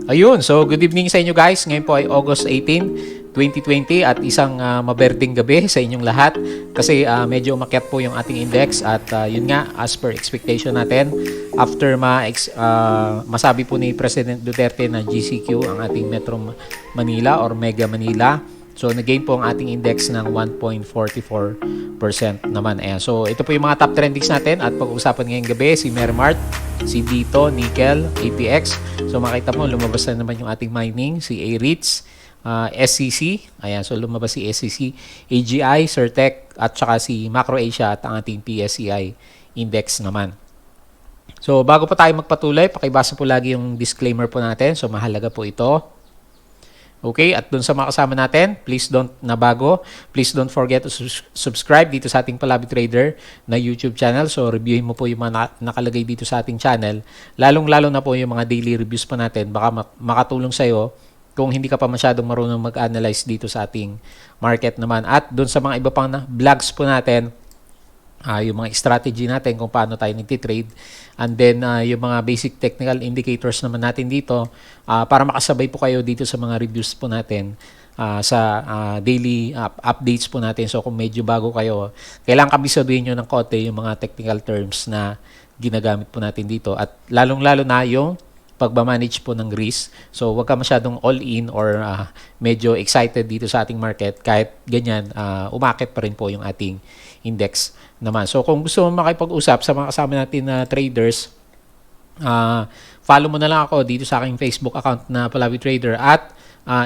Ayun, so good evening sa inyo guys. Ngayon po ay August 18, 2020 at isang maberdeng gabi sa inyong lahat kasi medyo umakyat po yung ating index at yun nga as per expectation natin after masabi po ni President Duterte na GCQ ang ating Metro Manila or Mega Manila. So, nag-gain po ang ating index ng 1.44% naman. Ayan. So, ito po yung mga top trendings natin at pag-uusapan ngayong gabi si Mermart, si Dito, Nickel, APX. So, makita mo, lumabas na naman yung ating mining, si A-REITs, SCC. Ayan. So, lumabas si SCC, AGI, Certec, at saka si Macro Asia at ang ating PSCI index naman. So, bago pa tayo magpatuloy, pakibasa po lagi yung disclaimer po natin. So, mahalaga po ito. Okay, at dun sa mga kasama natin, please don't please don't forget to subscribe dito sa ating Palabi Trader na YouTube channel. So, reviewin mo po yung mga nakalagay dito sa ating channel. Lalong-lalo na po yung mga daily reviews pa natin. Baka makatulong sa'yo kung hindi ka pa masyadong marunong mag-analyze dito sa ating market naman. At dun sa mga iba pang vlogs po natin, yung mga strategy natin kung paano tayo nagtitrade, and then yung mga basic technical indicators naman natin dito para makasabay po kayo dito sa mga reviews po natin sa daily updates po natin. So kung medyo bago kayo, kailangan kabisaduhin nyo ng konti yung mga technical terms na ginagamit po natin dito at lalong-lalo na yung pagmamanage po ng risk. So wag ka masyadong all-in or medyo excited dito sa ating market kahit ganyan umakit pa rin po yung ating index naman. So kung gusto mo makipag-usap sa mga kasama natin na traders, follow mo na lang ako dito sa aking Facebook account na Palabi Trader at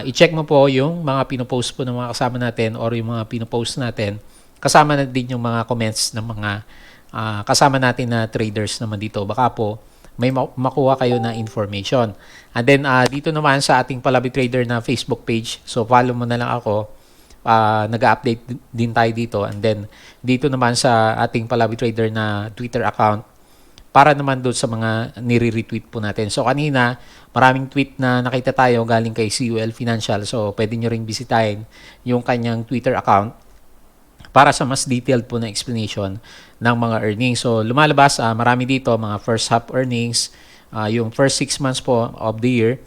i-check mo po yung mga pinopost po ng mga kasama natin or yung mga pinopost natin. Kasama na din yung mga comments ng mga kasama natin na traders naman dito. Baka po may makuha kayo na information. And then dito naman sa ating Palabi Trader na Facebook page, so follow mo na lang ako. Nag-update din tayo dito, and then dito naman sa ating Palabi Trader na Twitter account para naman doon sa mga nire-retweet po natin. So kanina maraming tweet na nakita tayo galing kay CUL Financial, so pwede nyo ring bisitahin yung kanyang Twitter account para sa mas detailed po na explanation ng mga earnings. So lumalabas marami dito mga first half earnings, yung first 6 months po of the year,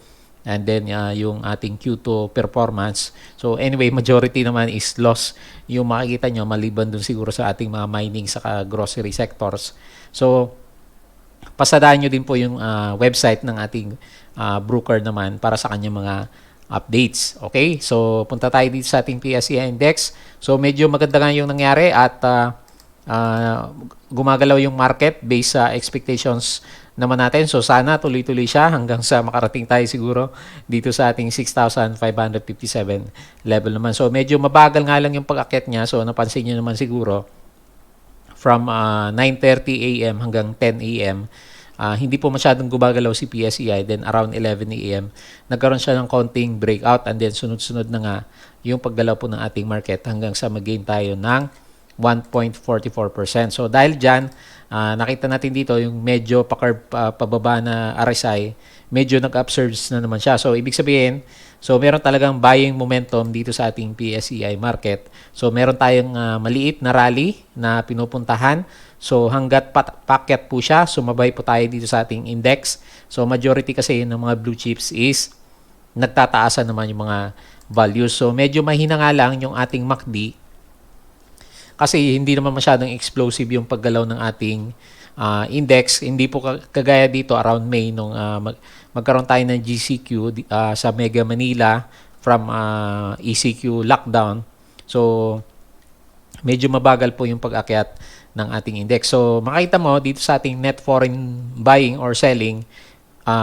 and then yung ating Q2 performance. So anyway, majority naman is loss yung makikita nyo maliban dun siguro sa ating mga mining saka grocery sectors. So pasadaan nyo din po yung website ng ating broker naman para sa kanyang mga updates. Okay? So punta tayo dito sa ating PSCI index. So medyo maganda nga yung nangyari at gumagalaw yung market based sa expectations naman natin. So sana tuloy-tuloy siya hanggang sa makarating tayo siguro dito sa ating 6,557 level naman. So medyo mabagal nga lang yung pag-akyat niya. So napansin niyo naman siguro from 9:30 AM hanggang 10 AM, hindi po masyadong gumagalaw si PSEI. Then around 11 AM, nagkaroon siya ng konting breakout, and then sunod-sunod na nga yung paggalaw po ng ating market hanggang sa mag-gain tayo ng 1.44%. So dahil dyan, nakita natin dito yung medyo pababa na RSI, medyo nag-upsurge na naman siya. So ibig sabihin, so meron talagang buying momentum dito sa ating PSEI market. So meron tayong maliit na rally na pinupuntahan. So hanggat pakyat po siya, sumabay po tayo dito sa ating index. So majority kasi ng mga blue chips is nagtataasan naman yung mga values. So medyo mahina nga lang yung ating MACD kasi hindi naman masyadong explosive yung paggalaw ng ating index. Hindi po kagaya dito around May nung magkaroon tayo ng GCQ sa Mega Manila from ECQ lockdown. So medyo mabagal po yung pag-akyat ng ating index. So makita mo dito sa ating net foreign buying or selling,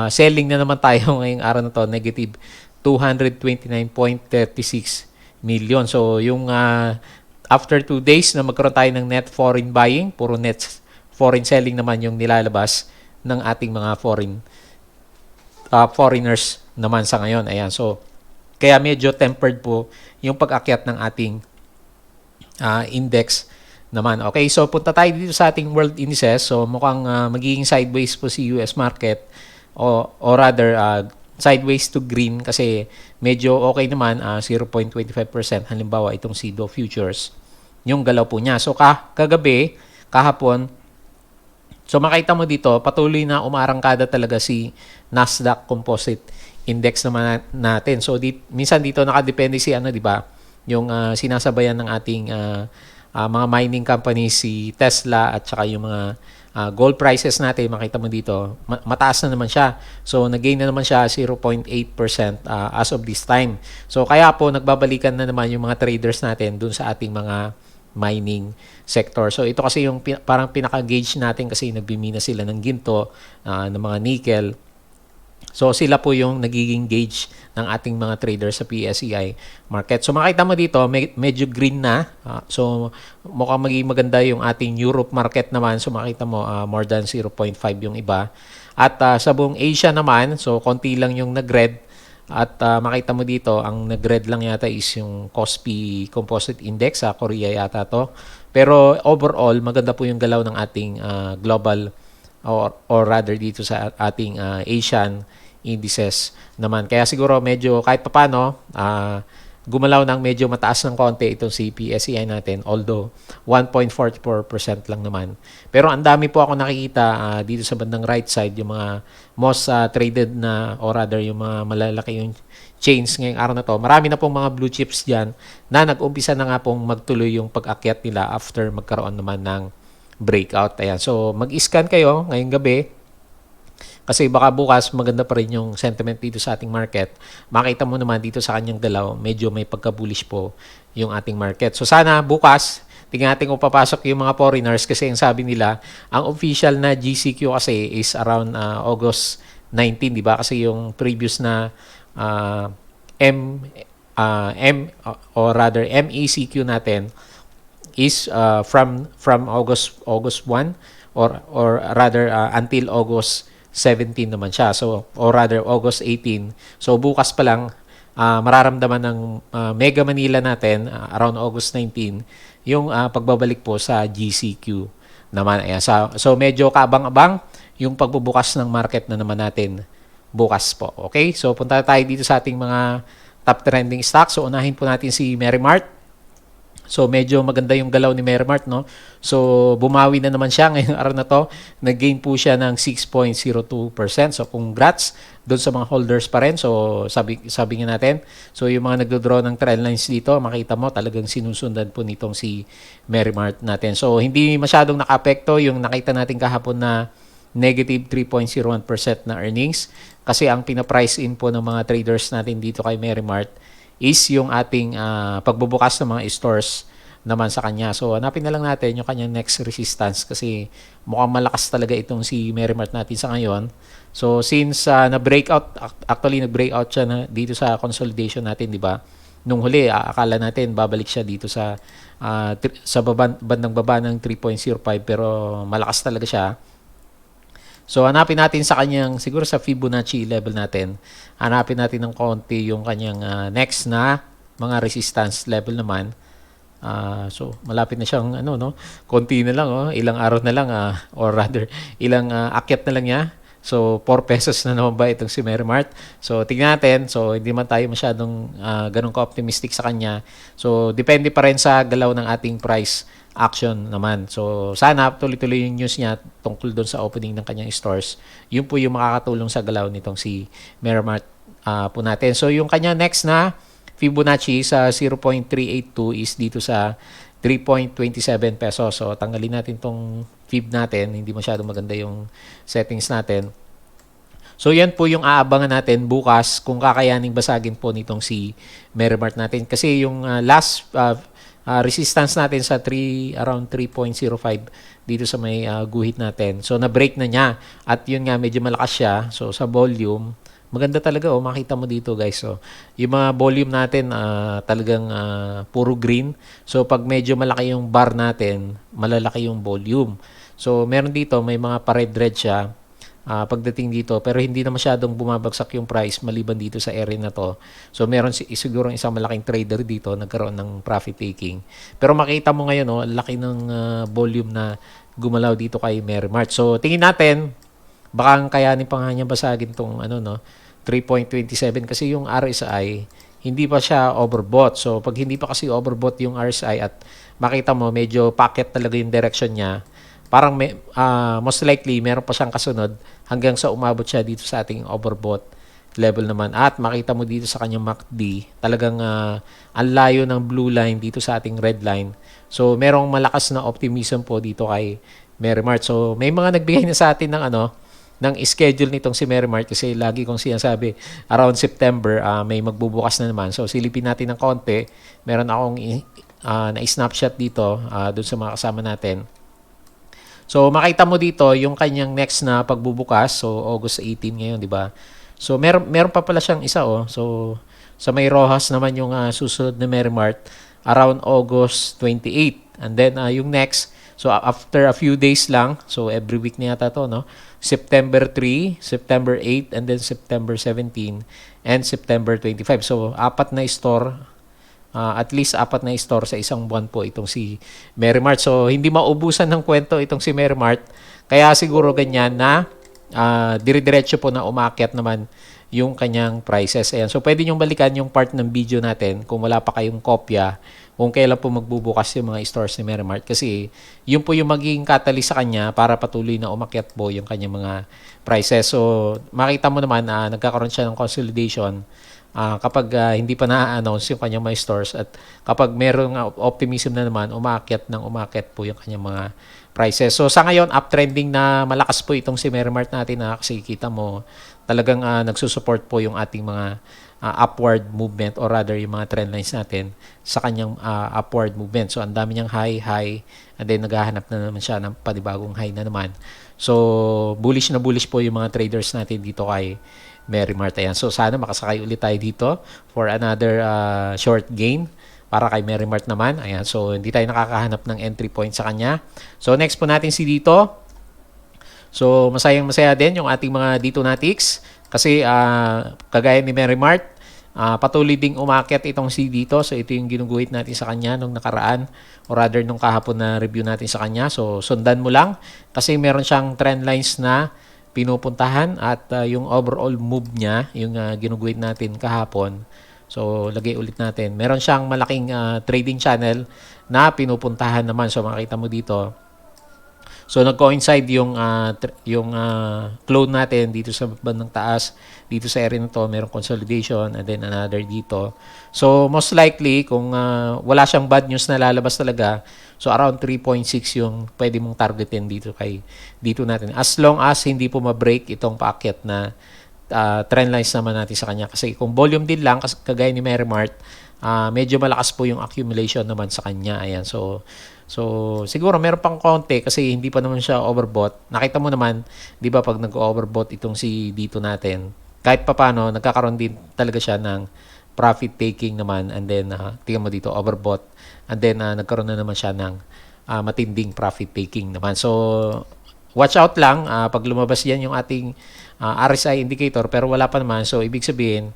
selling na naman tayo ngayong araw na to, negative 229.36 million. So yung after 2 days na magkaroon tayo ng net foreign buying, puro net foreign selling naman yung nilalabas ng ating mga foreigners naman sa ngayon. Ayan, so kaya medyo tempered po yung pag-akyat ng ating index naman. Okay, so punta tayo dito sa ating world indices. So mukhang magiging sideways po si US market or rather sideways to green kasi medyo okay naman, 0.25%. Halimbawa itong CDO futures, yung galaw po niya. So kahapon, so makita mo dito, patuloy na umarangkada talaga si Nasdaq Composite index naman natin. So minsan dito nakadepende si ano, 'di ba? Yung sinasabayan ng ating mga mining companies, si Tesla at saka yung mga gold prices natin, makita mo dito, mataas na naman siya. So nag-gain na naman siya 0.8% as of this time. So kaya po nagbabalikan na naman yung mga traders natin dun sa ating mga mining sector. So ito kasi yung parang pinaka-gauge natin kasi nagbimina sila ng ginto, ng mga nickel. So sila po yung nagiging gauge ng ating mga traders sa PSEI market. So makita mo dito, medyo green na. So mukhang magiging maganda yung ating Europe market naman. So makita mo more than 0.5 yung iba. At sa buong Asia naman, so konti lang yung nag-red. At makita mo dito, ang nag-red lang yata is yung KOSPI Composite Index, sa Korea yata to. Pero overall, maganda po yung galaw ng ating global or rather dito sa ating Asian indices naman. Kaya siguro medyo kahit papano, gumalaw ng medyo mataas ng konti itong si PSEI natin, although 1.44% lang naman. Pero ang dami po ako nakikita dito sa bandang right side, yung mga most traded na, or rather yung mga malalaki yung chains ngayong araw na to. Marami na pong mga blue chips dyan na nag-umpisa na nga pong magtuloy yung pag-akyat nila after magkaroon naman ng breakout. Ayan. So mag-scan kayo ngayong gabi, kasi baka bukas maganda pa rin yung sentiment dito sa ating market. Makita mo naman dito sa kanyang galaw, medyo may pagka-bullish po yung ating market. So sana bukas, tingnan natin kung papasok yung mga foreigners, kasi yung sabi nila, ang official na GCQ kasi is around August 19, di ba? Kasi yung previous na or rather MECQ natin is from August 1 or rather until August 17 naman siya. So, or rather, August 18. So, bukas pa lang, mararamdaman ng Mega Manila natin, around August 19, yung pagbabalik po sa GCQ naman. Ayan. So, medyo kaabang-abang yung pagbubukas ng market na naman natin bukas po. Okay? So, punta tayo dito sa ating mga top trending stocks. So, unahin po natin si Merrimart. So medyo maganda yung galaw ni Merrimart, no? So bumawi na naman siya ngayong araw na to. Nag-gain po siya ng 6.02%. So congrats doon sa mga holders pa rin. So sabi nga natin, so yung mga nagdo-draw ng trend lines dito, makita mo talagang sinusundan po nitong si Merrimart natin. So hindi masyadong nakaapekto yung nakita natin kahapon na negative 3.01% na earnings, kasi ang pina-price in po ng mga traders natin dito kay Merrimart is yung ating pagbubukas ng mga stores naman sa kanya. So hanapin na lang natin yung kanyang next resistance, kasi mukhang malakas talaga itong si Merrimart natin sa ngayon. So since na-breakout, actually nag-breakout siya dito sa consolidation natin, di ba? Nung huli, akala natin babalik siya dito sa bandang baba ng 3.05, pero malakas talaga siya. So hanapin natin sa kanyang, siguro sa Fibonacci level natin, hanapin natin ng konti yung kanyang next na mga resistance level naman. So malapit na siyang konti na lang, ilang araw na lang, or rather ilang akyat na lang niya. So 4 pesos na naman ba itong si Merrimart? So tingnan natin. So hindi man tayo masyadong ganun ka-optimistic sa kanya. So depende pa rin sa galaw ng ating price action naman. So sana tuloy-tuloy yung news niya tungkol doon sa opening ng kanyang stores. Yun po yung makakatulong sa galaw nitong si Merrimart po natin. So yung kanya next na Fibonacci sa 0.382 is dito sa 3.27 pesos. So tanggalin natin tong Fib natin. Hindi masyadong maganda yung settings natin. So yan po yung aabangan natin bukas kung kakayaning basagin po nitong si Merrimart natin. Kasi yung last resistance natin sa around 3.05 dito sa may guhit natin. So na-break na niya, at yun nga medyo malakas siya. So sa volume, maganda talaga, makita mo dito guys. So yung mga volume natin talagang puro green. So pag medyo malaki yung bar natin, malalaki yung volume. So meron dito, may mga pa-red siya pagdating dito, pero hindi na masyadong bumabagsak yung price maliban dito sa area na to. So meron siguro isang malaking trader dito nagkaroon ng profit taking. Pero makita mo ngayon, laki ng volume na gumalaw dito kay Merrimart. So tingin natin, baka kayanin pa nga niya basagin tong 3.27, kasi yung RSI hindi pa siya overbought. So pag hindi pa kasi overbought yung RSI at makita mo medyo packet talaga yung direction niya, parang most likely meron pa siyang kasunod hanggang sa umabot siya dito sa ating overbought level naman. At makita mo dito sa kanyang MACD, talagang ang layo ng blue line dito sa ating red line. So, merong malakas na optimism po dito kay Merrimart. So, may mga nagbigay na sa atin ng ng schedule nitong si Merrimart kasi lagi kong sinasabi around September may magbubukas na naman. So, silipin natin ng konti. Meron akong na-snapshot dito doon sa mga kasama natin. So, makita mo dito yung kanyang next na pagbubukas. So, August 18 ngayon, di ba? So, meron pa pala siyang isa, oh. So, sa may Rojas naman yung susunod na Merrimart around August 28. And then, yung next, so after a few days lang, so every week na yata to, no? September 3, September 8, and then September 17, and September 25. So, apat na store, at least apat na store sa isang buwan po itong si Merrimart. So, hindi maubusan ng kwento itong si Merrimart. Kaya siguro ganyan na dire-diretso po na umakyat naman yung kanyang prices. Ayan. So, pwede nyong balikan yung part ng video natin kung wala pa kayong kopya kung kailan po magbubukas yung mga stores ni Merrimart. Kasi yun po yung magiging catalyst sa kanya para patuloy na umakyat po yung kanyang mga prices. So, makita mo naman na nagkakaroon siya ng consolidation kapag hindi pa na-announce yung kanyang mga stores at kapag merong optimism na naman, umakyat po yung kanyang mga prices. So, sa ngayon, uptrending na malakas po itong si Merrimart natin kasi kita mo talagang nagsusupport po yung ating mga upward movement or rather yung mga trend lines natin sa kanyang upward movement. So, ang dami niyang high, and then naghahanap na naman siya ng panibagong high na naman. So, bullish na bullish po yung mga traders natin dito kay Merrimart. Ayan. So, sana makasakay ulit tayo dito for another short gain para kay Merrimart naman. Ayan. So, hindi tayo nakakahanap ng entry point sa kanya. So, next po natin si dito. So, masayang-masaya din yung ating mga Dito-natics kasi kagaya ni Merrimart, patuloy ding umakyat itong si dito. So, ito yung ginuguhit natin sa kanya nung nakaraan or rather nung kahapon na review natin sa kanya. So, sundan mo lang kasi meron siyang trend lines na pinupuntahan at yung overall move niya, yung ginuguhit natin kahapon. So, lagay ulit natin. Meron siyang malaking trading channel na pinupuntahan naman. So, makita mo dito. So, nag-coincide yung clone natin dito sa bandang taas. Dito sa area na to, merong consolidation and then another dito. So, most likely, kung wala siyang bad news na lalabas talaga, so around 3.6 yung pwede mong targetin dito natin. As long as hindi po ma-break itong paakyat na trend lines naman natin sa kanya. Kasi kung volume din lang, kagaya ni Merrimart, medyo malakas po yung accumulation naman sa kanya. Ayan. So siguro meron pang konti kasi hindi pa naman siya overbought. Nakita mo naman, 'di ba, pag nag-overbought itong si dito natin, kahit papaano nagkakaroon din talaga siya ng profit taking naman and then tingnan mo dito overbought and then nagkaroon na naman siya ng matinding profit taking naman. So watch out lang pag lumabas yan yung ating RSI indicator pero wala pa naman. So ibig sabihin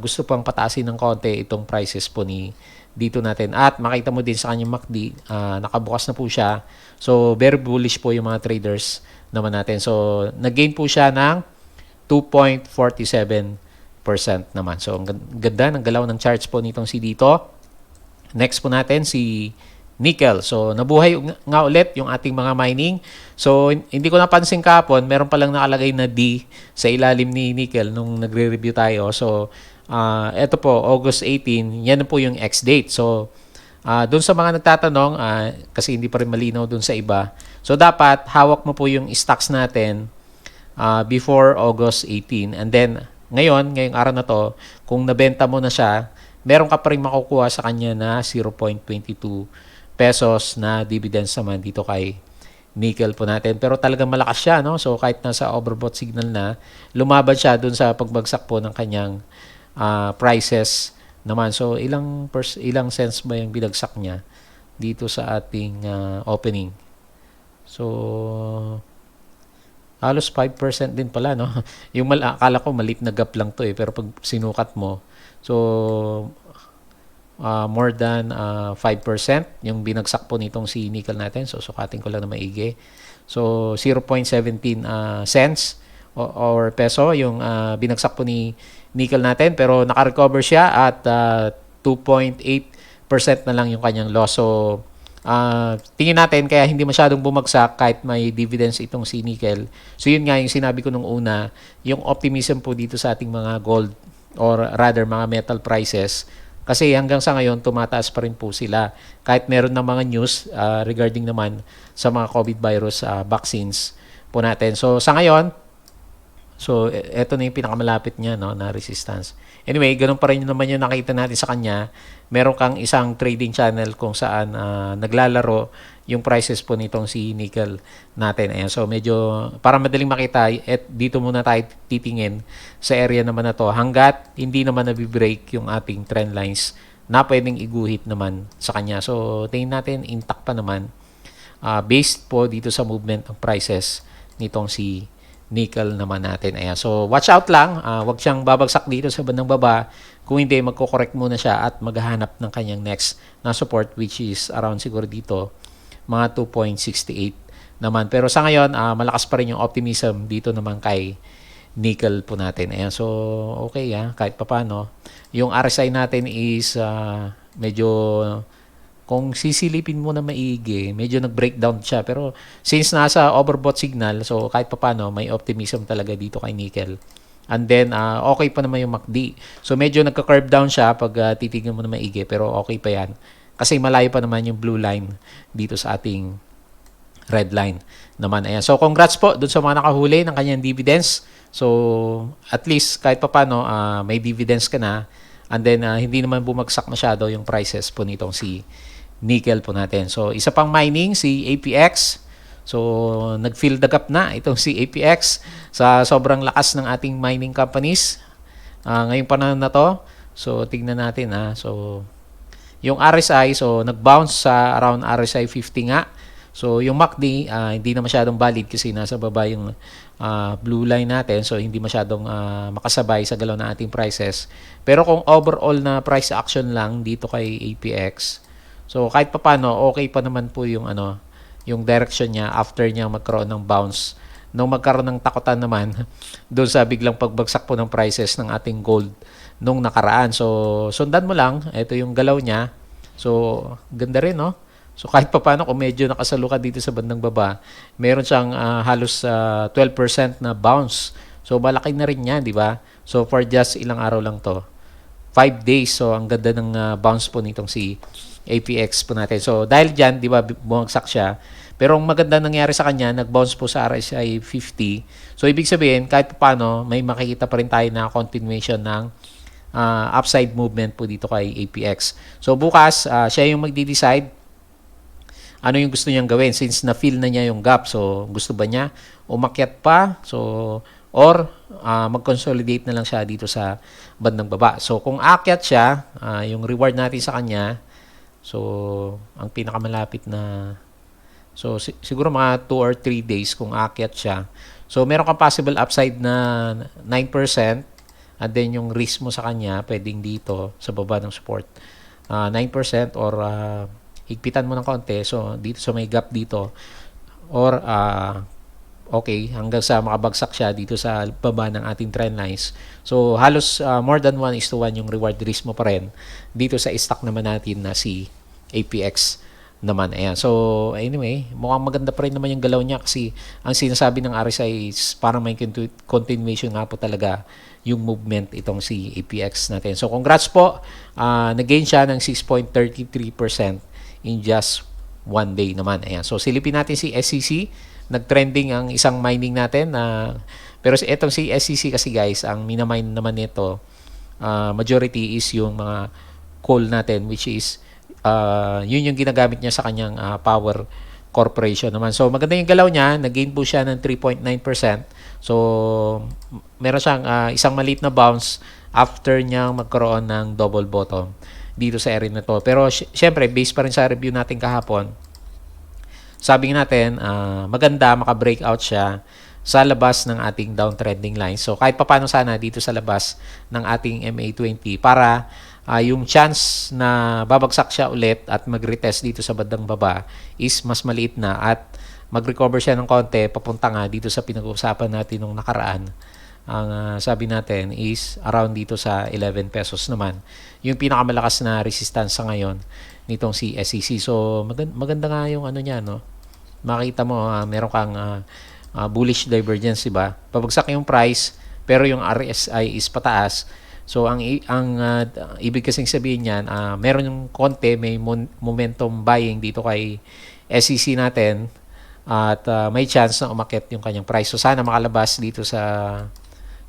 gusto pang pataasin ng konti itong prices po ni dito natin. At makita mo din sa kanyang MACD, nakabukas na po siya. So, very bullish po yung mga traders naman natin. So, nag-gain po siya ng 2.47% naman. So, ang ganda ng galaw ng charts po nitong si dito. Next po natin si nickel. So, nabuhay nga ulit yung ating mga mining. So, hindi ko napansin kahapon, meron palang nakalagay na D sa ilalim ni nickel nung nagre-review tayo. So, ito po, August 18, yan po yung X-date. So, doon sa mga nagtatanong, kasi hindi pa rin malinaw doon sa iba, so dapat hawak mo po yung stocks natin before August 18. And then, ngayong araw na to, kung nabenta mo na siya, meron ka pa rin makukuha sa kanya na 0.22 pesos na dividends naman dito kay nickel po natin. Pero talagang malakas siya, no? So, kahit nasa overbought signal na, lumaban siya doon sa pagbagsak po ng kanyang prices naman. So, ilang cents ba yung binagsak niya dito sa ating opening? So, halos 5% din pala, no? Yung akala ko maliit na gap lang to pero pag sinukat mo, so more than 5% yung binagsak po nitong si nickel natin. So, sukatin ko lang na maigi. So, 0.17 cents or peso yung binagsak po ni nickel natin, pero naka-recover siya at 2.8% na lang yung kanyang loss. So, tingin natin kaya hindi masyadong bumagsak kahit may dividends itong si nickel. So yun nga yung sinabi ko nung una, yung optimism po dito sa ating mga gold or rather mga metal prices. Kasi hanggang sa ngayon, tumataas pa rin po sila. Kahit meron ng mga news regarding naman sa mga COVID virus vaccines po natin. So sa ngayon, eto na yung pinakamalapit niya, no, na resistance. Anyway, ganun pa rin naman yung nakita natin sa kanya. Meron kang isang trading channel kung saan naglalaro yung prices po nitong si nickel natin. Ayan. So medyo, para madaling makita, dito muna tayo titingin sa area naman na to hanggat hindi naman nabibreak yung ating trend lines na pwedeng iguhit naman sa kanya. So tingin natin, intact pa naman. Based po dito sa movement ng prices nitong si nickel naman natin. Ayan. So, watch out lang. Huwag siyang babagsak dito sa bandang baba. Kung hindi, magko-correct muna siya at maghahanap ng kanyang next na support which is around siguro dito mga 2.68 naman. Pero sa ngayon, malakas pa rin yung optimism dito naman kay nickel po natin. Ayan. So, okay kahit papano. Yung RSI natin is medyo kung sisilipin mo na maigi, medyo nag-breakdown siya. Pero since nasa overbought signal, so kahit papano, may optimism talaga dito kay nickel. And then, okay pa naman yung MACD. So medyo nagka-curve down siya pag titignan mo na maigi, pero okay pa yan. Kasi malayo pa naman yung blue line dito sa ating red line naman. Ayan. So congrats po dun sa mga nakahuli ng kanyang dividends. So at least kahit papano, may dividends ka na. And then, hindi naman bumagsak masyado yung prices po nitong si nickel po natin. So, isa pang mining, si APX. So, nag-fill the gap na itong si APX sa sobrang lakas ng ating mining companies. Ngayong panahon na to. So, tignan natin So, yung RSI, so nag-bounce sa around RSI 50 nga. So, yung MACD, hindi na masyadong valid kasi nasa baba yung blue line natin. So, hindi masyadong makasabay sa galaw ng ating prices. Pero kung overall na price action lang dito kay APX, so kahit papano, okay pa naman po yung yung direction niya after niya magkaroon ng bounce. Nung magkaroon ng takutan naman doon sa biglang pagbagsak po ng prices ng ating gold nung nakaraan. So, sundan mo lang. Ito yung galaw niya. So, ganda rin, no? So, kahit papano, kung medyo nakasalo ka dito sa bandang baba, meron siyang halos 12% na bounce. So, malaki na rin yan, di ba? So, for just ilang araw lang to. 5 days. So, ang ganda ng bounce po nitong si APX po natin. So, dahil dyan, di ba, bumagsak siya. Pero ang maganda nangyari sa kanya, nag-bounce po sa RSI 50. So, ibig sabihin, kahit paano, may makikita pa rin tayo na continuation ng upside movement po dito kay APX. So, bukas, siya yung magdi-decide ano yung gusto niyang gawin since na-fill na niya yung gap. So, gusto ba niya umakyat pa? So, or mag-consolidate na lang siya dito sa bandang baba. So, kung akyat siya, yung reward natin sa kanya, so, ang pinakamalapit na, so, siguro mga 2 or 3 days kung akyat siya. So, meron kang possible upside na 9%, and then yung risk mo sa kanya, pwedeng dito, sa baba ng support, 9% or higpitan mo ng konti. So, dito sa may gap dito, or okay, hanggang sa makabagsak siya dito sa baba ng ating trend lines. So, halos more than 1:1 yung reward risk mo pa rin dito sa stock naman natin na si APX naman. Ayan. So, anyway, mukhang maganda pa rin naman yung galaw niya kasi ang sinasabi ng RSI is parang may continuation nga po talaga yung movement itong si APX natin. So, congrats po. Nag-gain siya ng 6.33% in just 1 day naman. Ayan. So, silipin natin si SCC. Nag-trending ang isang mining natin. Pero itong si SCC kasi guys, ang minamine naman nito, majority is yung mga coal natin, which is yun yung ginagamit niya sa kanyang power corporation naman. So, maganda yung galaw niya. Nag-gain po siya ng 3.9%. So, meron siyang isang maliit na bounce after niya magkaroon ng double bottom dito sa area na to. Pero, syempre, based pa rin sa review natin kahapon, sabi natin, maganda maka-breakout siya sa labas ng ating downtrending line. So, kahit paano sana dito sa labas ng ating MA20 para yung chance na babagsak siya ulit at mag-retest dito sa bandang baba is mas maliit na at mag-recover siya ng konti papunta nga dito sa pinag-uusapan natin nung nakaraan ang sabi natin is around dito sa 11 pesos naman. Yung pinakamalakas na resistance sa ngayon nitong si SEC. So maganda nga yung ano niya, no? Makita mo meron kang bullish divergence, diba? Pabagsak yung price pero yung RSI is pataas. So ibig kasing sabihin niyan, meron yung konti, may momentum buying dito kay SEC natin at may chance na umakyat yung kanyang price. So sana makalabas dito sa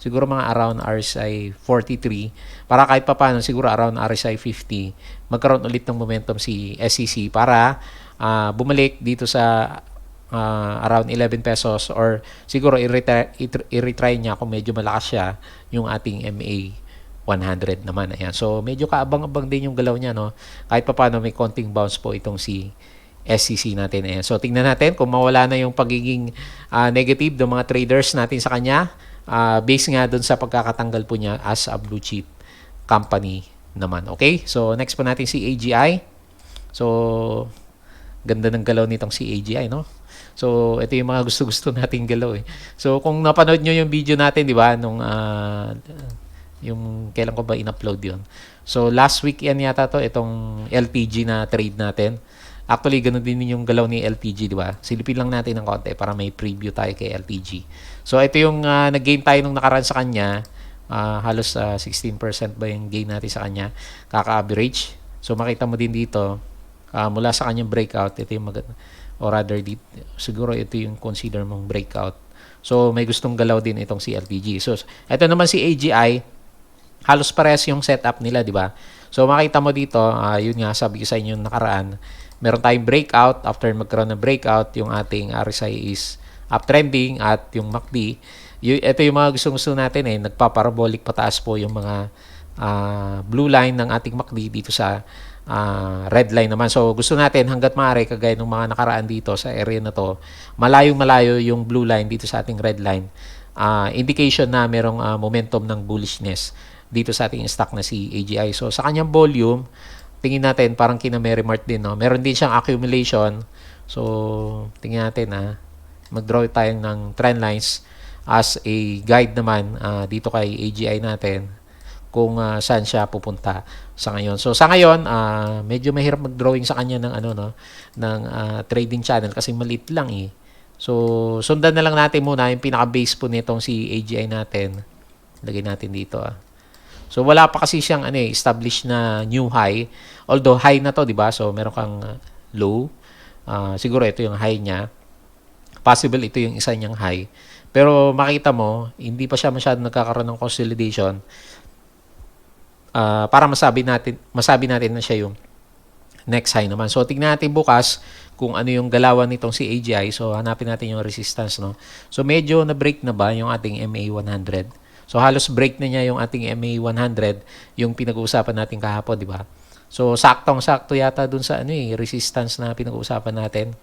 siguro mga around RSI 43 para kahit pa paano siguro around RSI 50 magkaroon ulit ng momentum si SEC para bumalik dito sa around 11 pesos or siguro i-retry niya kung medyo malakas siya yung ating MA 100 naman. Ayan. So medyo kaabang-abang din yung galaw niya, no? Kahit pa paano may konting bounce po itong si SEC natin. Ayan. So tingnan natin kung mawala na yung pagiging negative ng mga traders natin sa kanya. Based nga dun sa pagkakatanggal po niya as a blue chip company naman. Okay? So, next po natin si AGI. So, ganda ng galaw nitong si AGI, no? So, ito yung mga gusto-gusto nating galaw eh. So, kung napanood nyo yung video natin, di ba? Nung, yung kailan ko ba in-upload yun? So, last week yan yata to, itong LTG na trade natin. Actually, ganun din yung galaw ni LTG, di ba? Silipin lang natin ng konti para may preview tayo kay LTG. So, ito yung nag-gain tayo nung nakaraan sa kanya. Halos 16% ba yung gain natin sa kanya? Kaka-average. So, makita mo din dito, mula sa kanyang breakout, ito yung or rather, siguro ito yung consider mong breakout. So, may gustong galaw din itong si LTG. So, ito naman si AGI, halos parehas yung setup nila, di ba? So, makita mo dito, yun nga, sabi ko sa inyo nakaraan, meron tayong breakout. After magkaroon ng breakout, yung ating RSI is uptrending at yung MACD, ito yung mga gusto natin eh, nagpaparabolic pataas po yung mga blue line ng ating MACD dito sa red line naman. So gusto natin hanggat maaari, kagaya ng mga nakaraan dito sa area na to, malayong-malayo yung blue line dito sa ating red line. Indication na merong momentum ng bullishness dito sa ating stock na si AGI. So sa kanyang volume, tingin natin parang kina Merrimart din, no? Meron din siyang accumulation. So, tingnan natin mag-draw tayo ng trend lines as a guide naman dito kay AGI natin kung saan siya pupunta sa ngayon. So, sa ngayon, medyo mahirap mag-drawing sa kanya ng ng trading channel kasi maliit lang eh. So, sundan na lang natin muna yung pinaka-base po nitong si AGI natin. Lagay natin dito So wala pa kasi siyang established na new high. Although high na to, 'di ba? So meron kang low. Siguro ito yung high niya. Possible ito yung isa niyang high. Pero makita mo, hindi pa siya masyadong nagkakaroon ng consolidation. Para masabi natin na siya yung next high naman. So tingnan natin bukas kung ano yung galawan nitong si AGI. So hanapin natin yung resistance, no. So medyo na break na ba yung ating MA 100? So halos break na niya yung ating MA 100, yung pinag-uusapan natin kahapon, di ba? So saktong-sakto yata dun sa resistance na pinag-uusapan natin.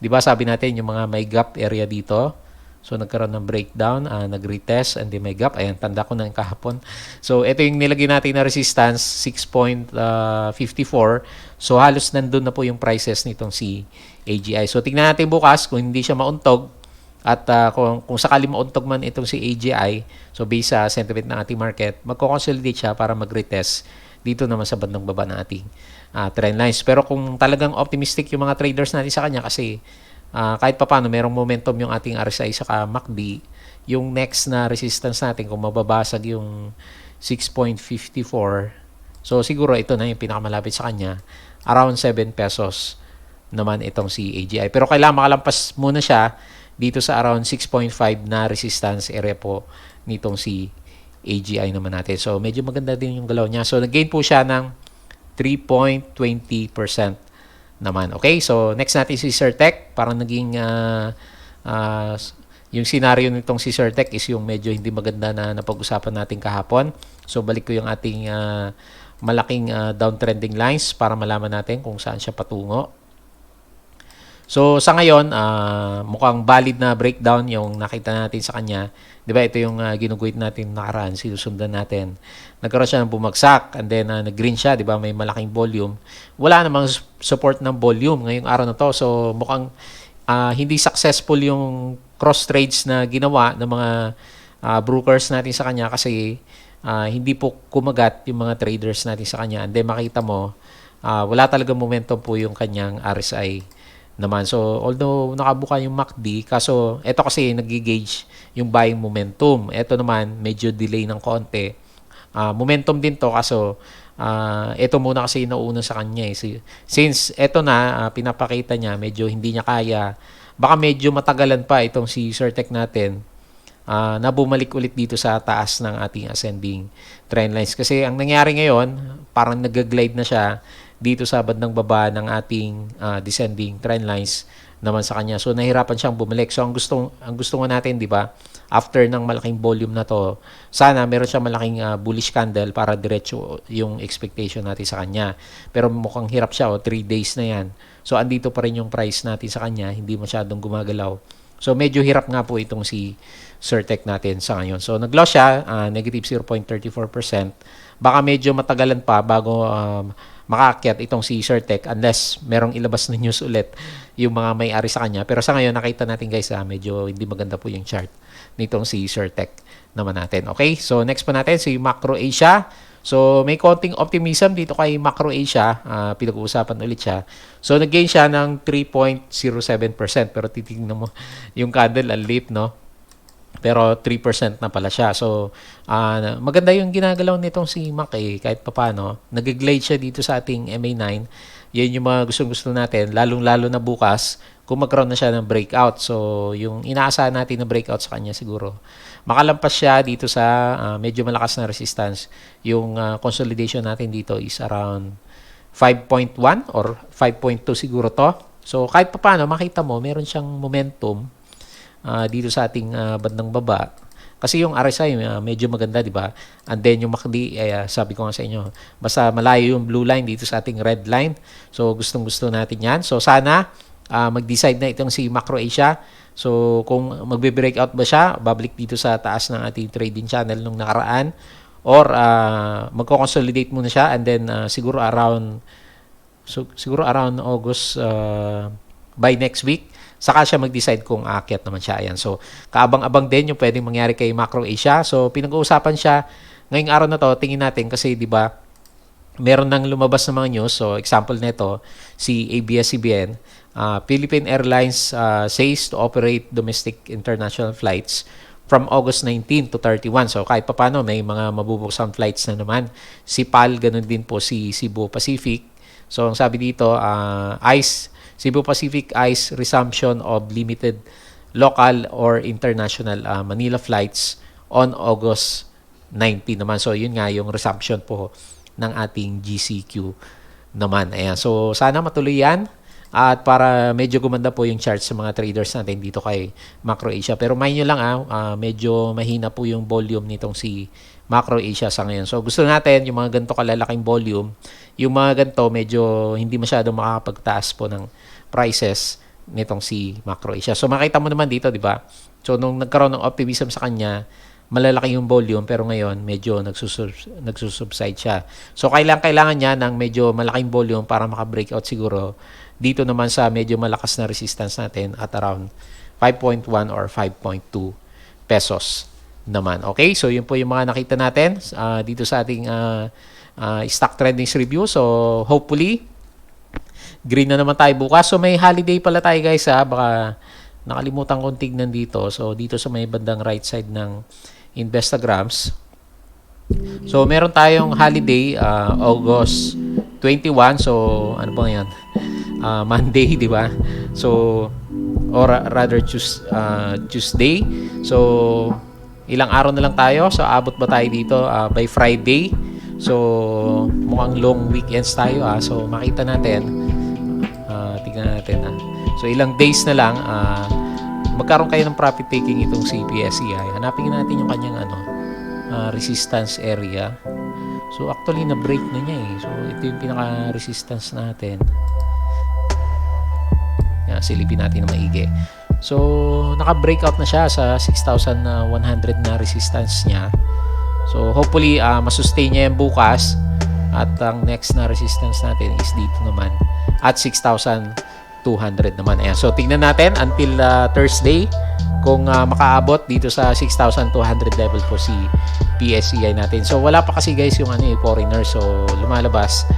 Di ba sabi natin yung mga may gap area dito. So nagkaroon ng breakdown, nag-retest and then may gap. Ayan, tanda ko na yung kahapon. So ito yung nilagay natin na resistance, 6.54. So halos nandun na po yung prices nitong si AGI. So tingnan natin bukas kung hindi siya mauntog. At kung sakali mauntog man itong si AGI, so based sa sentiment ng ating market, magko-consolidate siya para mag-retest dito naman sa bandang baba ng ating trend lines. Pero kung talagang optimistic yung mga traders natin sa kanya kasi kahit pa paano merong momentum yung ating RSI sa MACD, yung next na resistance natin kung mababasag yung 6.54, so siguro ito na yung pinakamalapit sa kanya, around 7 pesos naman itong si AGI. Pero kailangan makalampas muna siya dito sa around 6.5 na resistance area po nitong si AGI naman natin. So, medyo maganda din yung galaw niya. So, nag-gain po siya ng 3.20% naman. Okay? So, next natin si Certec. Parang naging yung scenario nitong si Certec is yung medyo hindi maganda na napag-usapan natin kahapon. So, balik ko yung ating malaking downtrending lines para malaman natin kung saan siya patungo. So, sa ngayon, mukhang valid na breakdown yung nakita natin sa kanya. Di ba, ito yung ginuguhit natin nakaraan, sinusundan natin. Nagkaroon siya ng bumagsak, and then nag-green siya, di ba, may malaking volume. Wala namang support ng volume ngayong araw na to. So, mukhang hindi successful yung cross trades na ginawa ng mga brokers natin sa kanya kasi hindi po kumagat yung mga traders natin sa kanya. And then makita mo, wala talaga momentum po yung kanyang RSI naman. So, although nakabuka yung MACD, kaso ito kasi nag-gauge yung buying momentum. Ito naman, medyo delay ng konti. Momentum din to, kaso ito muna kasi nauna sa kanya. Since ito na, pinapakita niya, medyo hindi niya kaya, baka medyo matagalan pa itong si Certec natin na bumalik ulit dito sa taas ng ating ascending trend lines. Kasi ang nangyari ngayon, parang nag-glide na siya dito sa bandang baba ng ating descending trend lines naman sa kanya. So nahirapan siyang bumalik. So ang gusto nga natin, 'di ba? After ng malaking volume na to, sana meron siyang malaking bullish candle para diretso yung expectation natin sa kanya. Pero mukhang hirap siya, 3 days na 'yan. So andito pa rin yung price natin sa kanya, hindi masyadong gumagalaw. So medyo hirap nga po itong si Certec natin sa ngayon. So nag-loss siya, negative 0.34%. Baka medyo matagalan pa bago makaakyat itong si Certec unless merong ilabas na news ulit yung mga may-ari sa kanya. Pero sa ngayon, nakita natin guys, medyo hindi maganda po yung chart nitong si Certec naman natin. Okay, so next pa natin si Macro Asia. So may konting optimism dito kay Macro Asia, pinag-uusapan ulit siya. So nag-gain siya ng 3.07%, pero titingnan mo yung candle, ang late, no? Pero 3% na pala siya. So, maganda yung ginagalaw nitong si Mac kahit papaano. Nag-glide siya dito sa ating MA9. Yan yung mga gustong-gusto natin, lalong-lalo na bukas, kung magkaroon na siya ng breakout. So, yung inaasahan natin na breakout sa kanya siguro, makalampas siya dito sa medyo malakas na resistance. Yung consolidation natin dito is around 5.1 or 5.2 siguro to. So, kahit papaano, makita mo, meron siyang momentum dito sa ating bandang baba. Kasi yung RSI medyo maganda, di ba? And then yung MACD, sabi ko nga sa inyo, basta malayo yung blue line dito sa ating red line. So gustong-gusto natin yan. So sana mag-decide na itong si Macro Asia. So kung magbe-breakout ba siya, babalik dito sa taas ng ating trading channel nung nakaraan, or magko-consolidate muna siya, and then siguro around August, by next week, saka siya mag-decide kung aakyat naman siya. Ayan. So, kaabang-abang din yung pwedeng mangyari kay Macro Asia. So, pinag-uusapan siya ngayong araw na to. Tingin natin kasi, di ba, meron nang lumabas na mga news. So, example nito, si ABS-CBN, Philippine Airlines says to operate domestic international flights from August 19 to 31. So, kahit papano, may mga mabubuksang flights na naman. Si PAL, ganun din po si Cebu Pacific. So, ang sabi dito, Cebu Pacific ICE resumption of limited local or international Manila flights on August 19 naman. So, yun nga yung resumption po ng ating GCQ naman. Ayan. So, sana matuloy yan. At para medyo gumanda po yung chart sa mga traders natin dito kay Macro Asia. Pero mind nyo lang, medyo mahina po yung volume nitong si Macro Asia sa ngayon. So, gusto natin yung mga ganito kalalaking volume. Yung mga ganito, medyo hindi masyadong makakapagtaas po ng prices nitong si Macro Asia. So, makita mo naman dito, di ba? So, nung nagkaroon ng optimism sa kanya, malalaki yung volume, pero ngayon, medyo nagsusubside siya. So, kailangan niya ng medyo malaking volume para maka-breakout siguro dito naman sa medyo malakas na resistance natin at around 5.1 or 5.2 pesos naman. Okay? So, yun po yung mga nakita natin dito sa ating stock trendings review. So, hopefully, green na naman tayo bukas. So, may holiday pala tayo guys baka nakalimutan kong tignan dito. So, dito sa may bandang right side ng Instagrams. So, meron tayong holiday August 21. So, ano ba yan? Monday, di ba? So, or rather Tuesday. So, ilang araw na lang tayo. So, abot ba tayo dito by Friday? So, mukhang long weekends tayo. So, makita natin. Tignan natin. So, ilang days na lang, magkaroon kayo ng profit taking itong si PSEI. Hanapin natin yung kanyang resistance area. So, actually, na-break na niya So, ito yung pinaka-resistance natin. Silipin natin na maigi. So, naka-breakout na siya sa 6,100 na resistance niya. So, hopefully, masustain niya yan bukas. At ang next na resistance natin is dito naman at 6,400. 200 naman. Ayan. So tingnan natin until Thursday kung makaabot dito sa 6,200 level po si PSEI natin. So wala pa kasi guys yung foreigner, so lumalabas,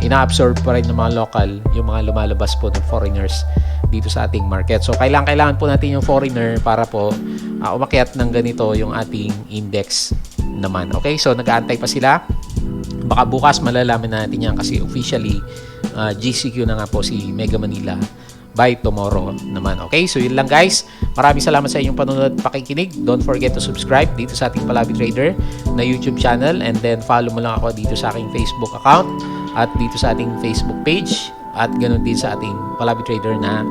ina-absorb pa rin ng mga local yung mga lumalabas po ng foreigners dito sa ating market. So kailangan po natin yung foreigner para po umakyat ng ganito yung ating index naman. Okay, so nag-aantay pa sila. Baka bukas malalaman natin yan kasi officially GCQ na nga po si Mega Manila by tomorrow naman. Okay, so yun lang guys. Maraming salamat sa inyong panonood at pakikinig. Don't forget to subscribe dito sa ating Palabi Trader na YouTube channel, and then follow mo lang ako dito sa aking Facebook account at dito sa ating Facebook page, at ganoon din sa ating Palabi Trader na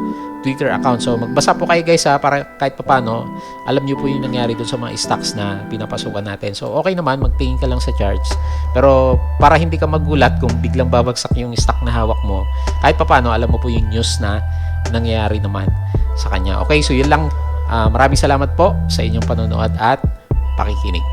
Twitter account. So magbasa po kayo guys para kahit papano alam nyo po yung nangyari doon sa mga stocks na pinapasukan natin. So okay naman, magtingin ka lang sa charts, pero para hindi ka magulat kung biglang babagsak yung stock na hawak mo, kahit papano alam mo po yung news na nangyayari naman sa kanya. Okay, so yun lang. Maraming salamat po sa inyong panonood at pakikinig.